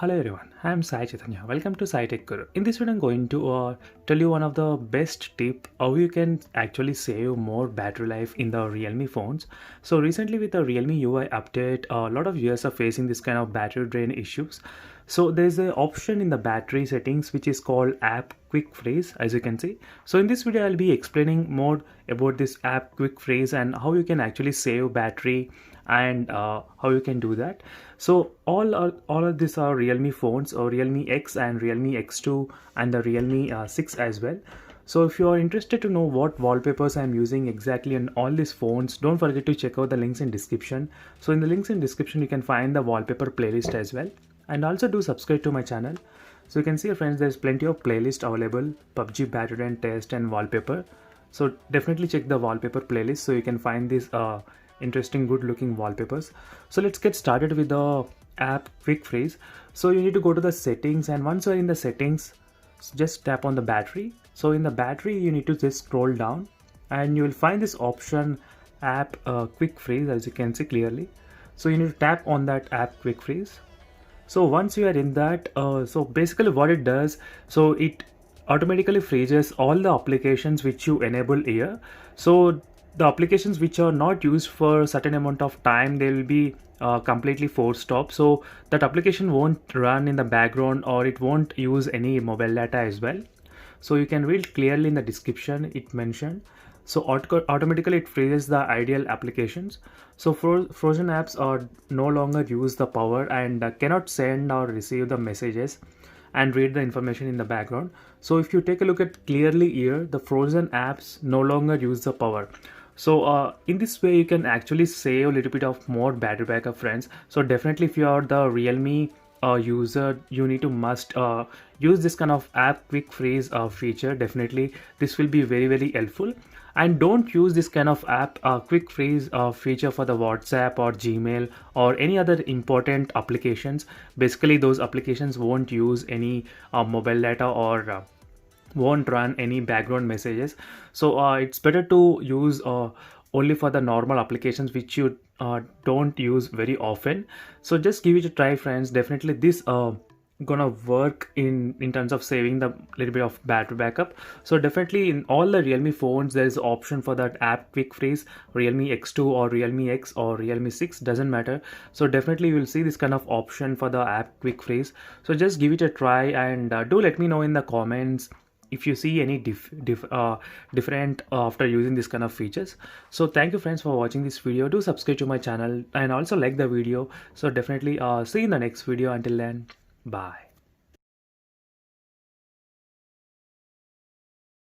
Hello everyone, I am Sai Chaitanya. Welcome to Sai Tech Guru. In this video, I'm going to tell you one of the best tip how you can actually save more battery life in the Realme phones. So recently with the Realme UI update, a lot of users are facing this kind of battery drain issues. So there's an option in the battery settings which is called App Quick Freeze, as you can see. So in this video, I'll be explaining more about this App Quick Freeze and how you can actually save battery and how you can do that. So all of these are Realme phones, or Realme X and Realme X2 and the Realme 6 as well. So if you are interested to know what wallpapers I'm using exactly on all these phones, don't forget to check out the links in description. So in the links in description you can find the wallpaper playlist as well, and also do subscribe to my channel. So you can see, friends, there's plenty of playlists available: PUBG, battery and test, and wallpaper. So definitely check the wallpaper playlist so you can find these interesting good looking wallpapers. So let's get started with the app Quick Freeze. So you need to go to the settings, and once you're in the settings, just tap on the battery. So in the battery you need to just scroll down and you will find this option app Quick Freeze, as you can see clearly. So you need to tap on that app Quick Freeze. So once you are in that, so basically what it does, so it automatically freezes all the applications which you enable here. So the applications which are not used for a certain amount of time, they will be completely force stop. So that application won't run in the background, or it won't use any mobile data as well. So you can read clearly in the description it mentioned. So automatically it freezes the ideal applications. So frozen apps are no longer use the power and cannot send or receive the messages and read the information in the background. So if you take a look at clearly here, the frozen apps no longer use the power. So in this way you can actually save a little bit of more battery backup, friends. So definitely if you are the Realme user, you need to must use this kind of app Quick Freeze feature. Definitely this will be very helpful. And don't use this kind of app Quick Freeze feature for the WhatsApp or Gmail or any other important applications. Basically those applications won't use any mobile data or won't run any background messages. So it's better to use only for the normal applications which you don't use very often. So just give it a try, friends. Definitely this gonna work in terms of saving the little bit of battery backup. So definitely in all the Realme phones there is option for that app Quick Freeze. Realme X2 or Realme X or Realme 6, doesn't matter. So definitely you will see this kind of option for the app Quick Freeze. So just give it a try, and do let me know in the comments if you see any different after using this kind of features. So thank you, friends, for watching this video. Do subscribe to my channel and also like the video. So definitely see you in the next video. Until then, bye.